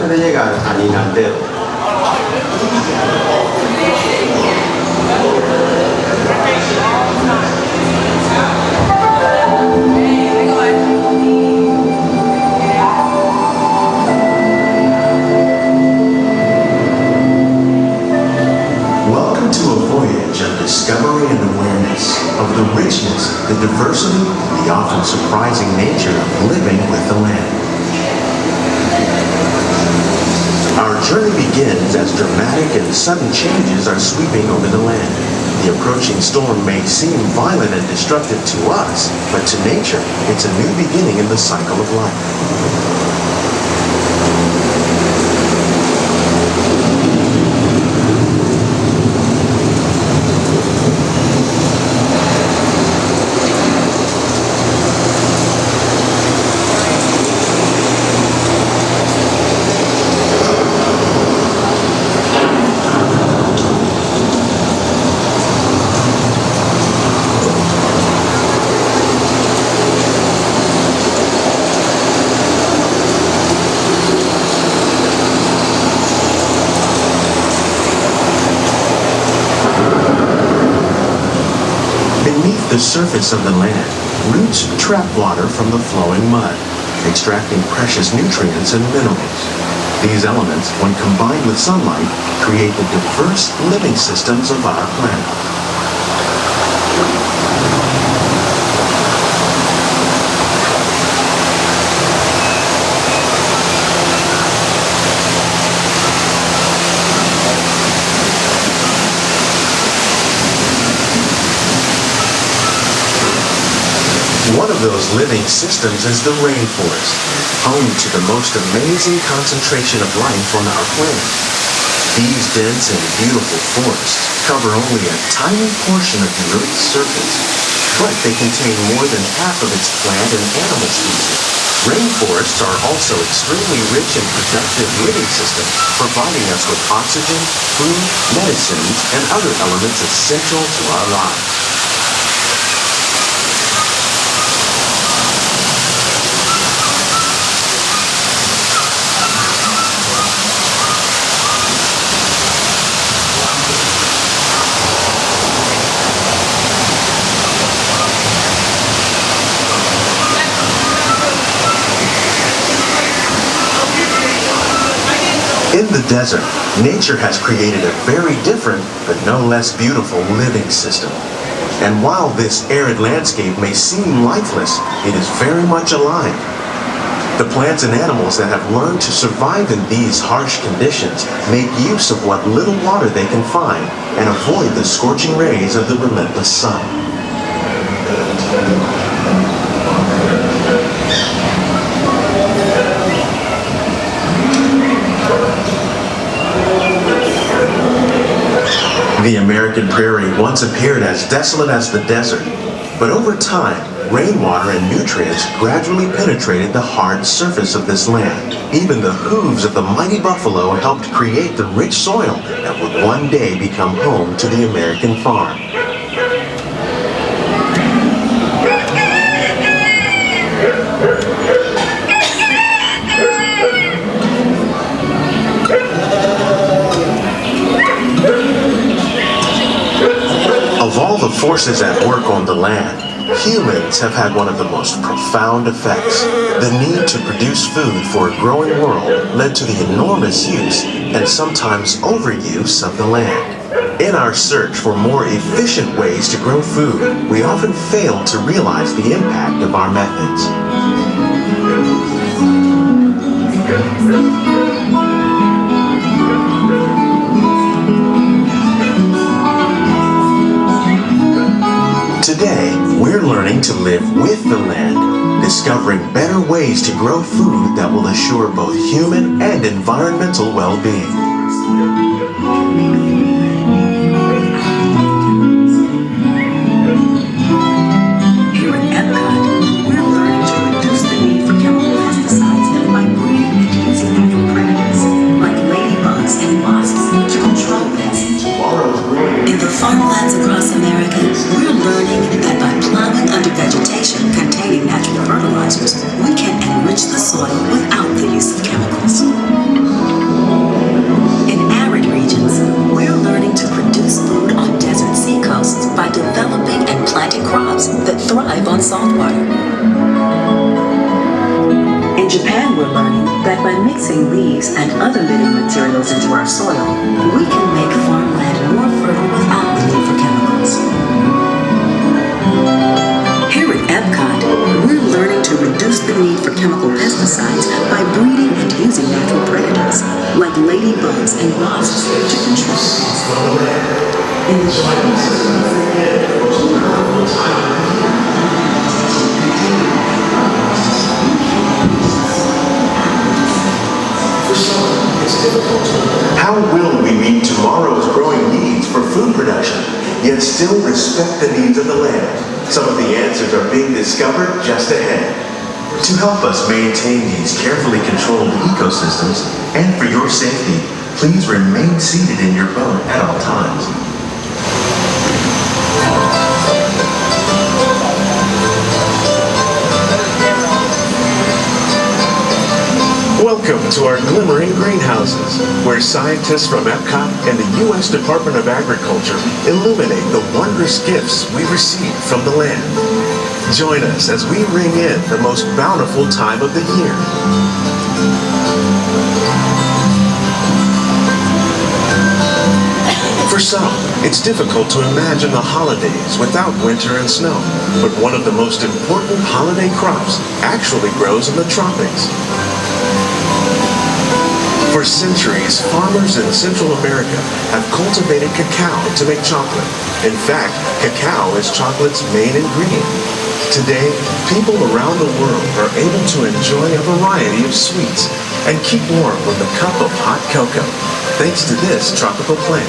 de llegar a Ninandero. Welcome to a voyage of discovery and awareness of the richness, the diversity, and the often surprising nature of living with the land. Our journey begins as dramatic and sudden changes are sweeping over the land. The approaching storm may seem violent and destructive to us, but to nature, it's a new beginning in the cycle of life. Beneath the surface of the land, roots trap water from the flowing mud, extracting precious nutrients and minerals. These elements, when combined with sunlight, create the diverse living systems of our planet. One of those living systems is the rainforest, home to the most amazing concentration of life on our planet. These dense and beautiful forests cover only a tiny portion of the Earth's surface, but they contain more than half of its plant and animal species. Rainforests are also extremely rich and productive living systems, providing us with oxygen, food, medicines, and other elements essential to our lives. In the desert, nature has created a very different, but no less beautiful living system. And while this arid landscape may seem lifeless, it is very much alive. The plants and animals that have learned to survive in these harsh conditions make use of what little water they can find and avoid the scorching rays of the relentless sun. The American prairie once appeared as desolate as the desert, but over time, rainwater and nutrients gradually penetrated the hard surface of this land. Even the hooves of the mighty buffalo helped create the rich soil that would one day become home to the American farm. Of all the forces at work on the land, humans have had one of the most profound effects. The need to produce food for a growing world led to the enormous use and sometimes overuse of the land. In our search for more efficient ways to grow food, we often fail to realize the impact of our methods. Today, we're learning to live with the land, discovering better ways to grow food that will assure both human and environmental well-being. Here at Epcot, we're learning to reduce the need for chemical pesticides by breeding and using natural predators like ladybugs and wasps to control pests. In the farmlands across America, we're learning that by plowing under vegetation containing natural fertilizers, we can enrich the soil without the use of chemicals. holiday crops that thrive on salt water. In Japan, we're learning that by mixing leaves and other living materials into our soil, we can make farmland more fertile without the need for chemicals. Here at Epcot, we're learning to reduce the need for chemical pesticides by breeding and using natural predators, like ladybugs and wasps, to control pests. In the How will we meet tomorrow's growing needs for food production, yet still respect the needs of the land? Some of the answers are being discovered just ahead. To help us maintain these carefully controlled ecosystems, and for your safety, please remain seated in your boat at all times. Welcome to our Glimmering Greenhouses, where scientists from Epcot and the U.S. Department of Agriculture illuminate the wondrous gifts we receive from the land. Join us as we ring in the most bountiful time of the year. For some, it's difficult to imagine the holidays without winter and snow, but one of the most important holiday crops actually grows in the tropics. For centuries, farmers in Central America have cultivated cacao to make chocolate. In fact, cacao is chocolate's main ingredient. Today, people around the world are able to enjoy a variety of sweets and keep warm with a cup of hot cocoa, thanks to this tropical plant.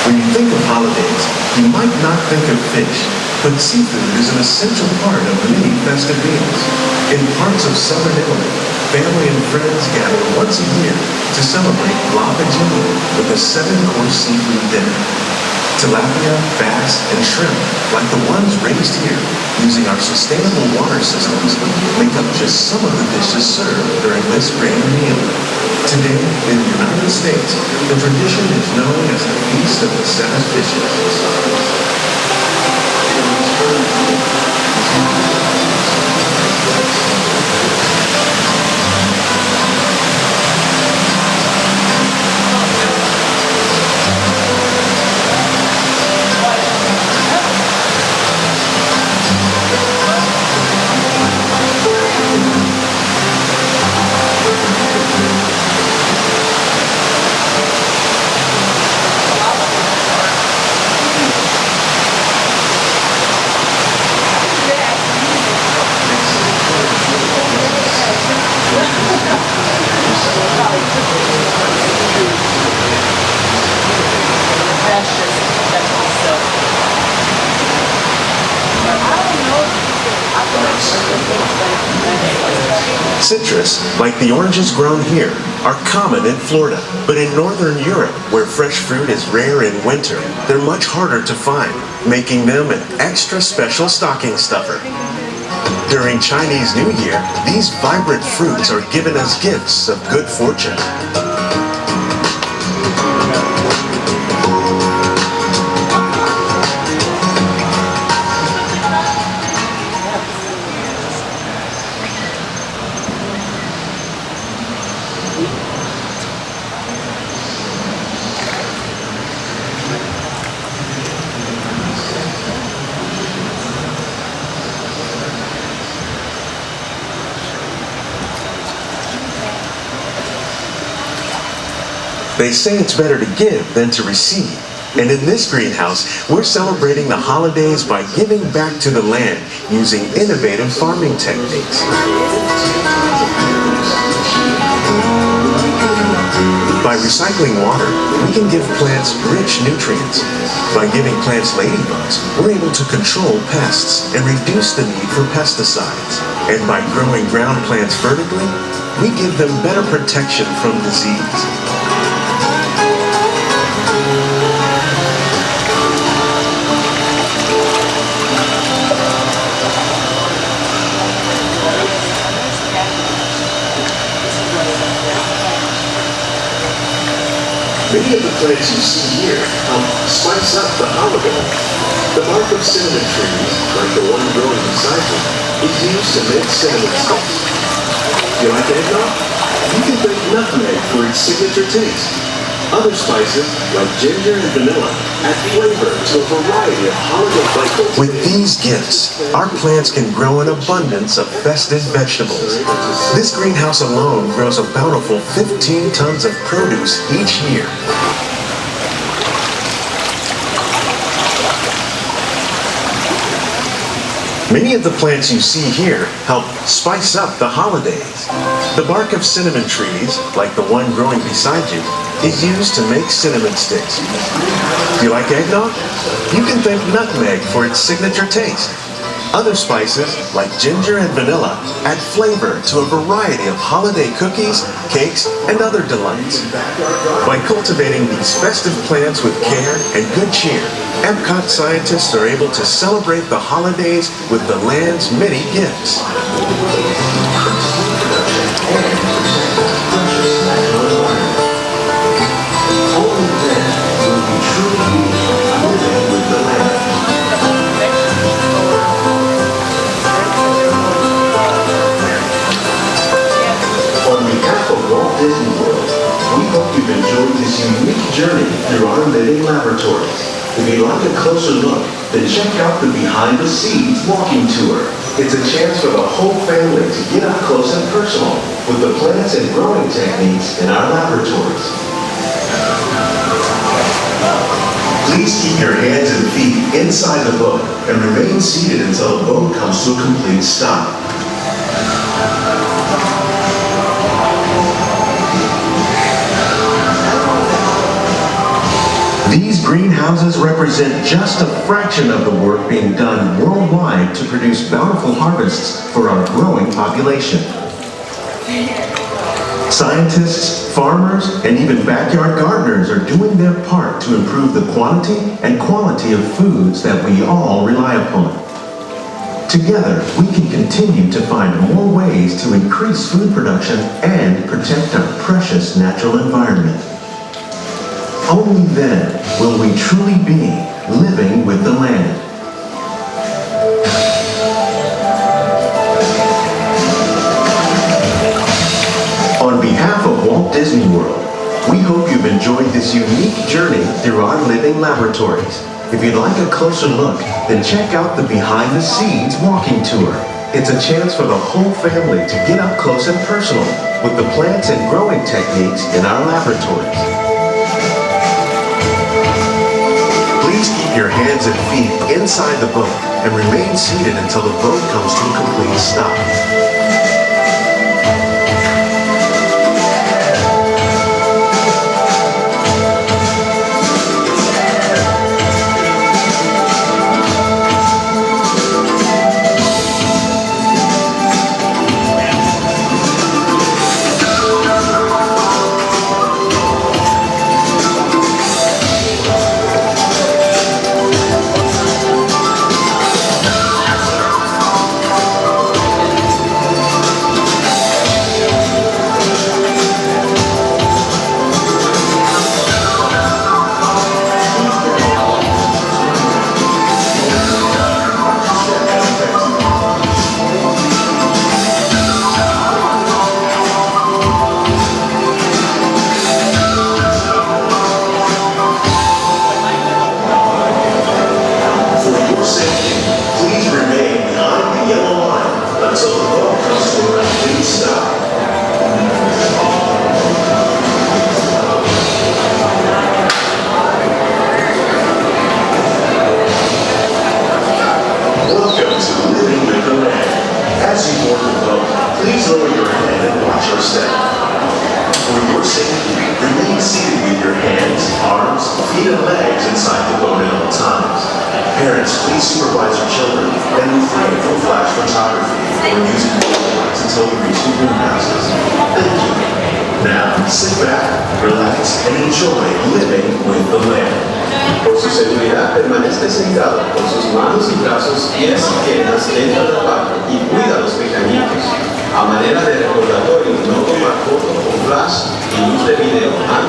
When you think of holidays, you might not think of fish, but seafood is an essential part of many festive meals. In parts of southern Italy, family and friends gather once a year to celebrate La Pagina with a 7-course seafood dinner. Tilapia, bass, and shrimp, like the ones raised here using our sustainable water systems, make up just some of the dishes served during this grand meal. Today, in the United States, the tradition is known as the Feast of the Seven Fishes. Citrus, like the oranges grown here, are common in Florida, but in Northern Europe, where fresh fruit is rare in winter, they're much harder to find, making them an extra special stocking stuffer. During Chinese New Year, these vibrant fruits are given as gifts of good fortune. They say it's better to give than to receive, And in this greenhouse, we're celebrating the holidays by giving back to the land using innovative farming techniques. By recycling water, we can give plants rich nutrients. By giving plants ladybugs, we're able to control pests and reduce the need for pesticides. And by growing ground plants vertically, we give them better protection from disease. Many of the plants you see here help spice up the holiday. The bark of cinnamon trees, like the one growing beside you, is used to make cinnamon sticks. You like eggnog? You can bake nutmeg for its signature taste. Other spices, like ginger and vanilla, add flavor to a variety of holiday flavors. With these gifts, our plants can grow an abundance of festive vegetables. This greenhouse alone grows a bountiful 15 tons of produce each year. Many of the plants you see here help spice up the holidays. The bark of cinnamon trees, like the one growing beside you, is used to make cinnamon sticks. You like eggnog? You can thank nutmeg for its signature taste. Other spices, like ginger and vanilla, add flavor to a variety of holiday cookies, cakes, and other delights. By cultivating these festive plants with care and good cheer, Epcot scientists are able to celebrate the holidays with the land's many gifts. Only then will we truly be living with the land. On behalf of Walt Disney World, we hope you've enjoyed this unique journey through our living laboratories. If you'd like a closer look, then check out the Behind the Scenes walking tour. It's a chance for the whole family to get up close and personal with the plants and growing techniques in our laboratories. Please keep your hands and feet inside the boat and remain seated until the boat comes to a complete stop. These greenhouses represent just a fraction of the work being done worldwide to produce bountiful harvests for our growing population. Scientists, farmers, and even backyard gardeners are doing their part to improve the quantity and quality of foods that we all rely upon. Together, we can continue to find more ways to increase food production and protect our precious natural environment. Only then will we truly be living with the land. On behalf of Walt Disney World, we hope you've enjoyed this unique journey through our living laboratories. If you'd like a closer look, then check out the Behind the Scenes walking tour. It's a chance for the whole family to get up close and personal with the plants and growing techniques in our laboratories. Please keep your hands and feet inside the boat and remain seated until the boat comes to a complete stop. Parents, please supervise your children and refrain from flash photography or using mobile lights until we reach the greenhouses. Thank you. Now, sit back, relax, and enjoy living with the land. Por su seguridad, permanezca sentado con sus manos y brazos, pies y piernas dentro del parque y cuida los pequeñitos. A manera de recordatorio, no tomar fotos con flash y luz de video antes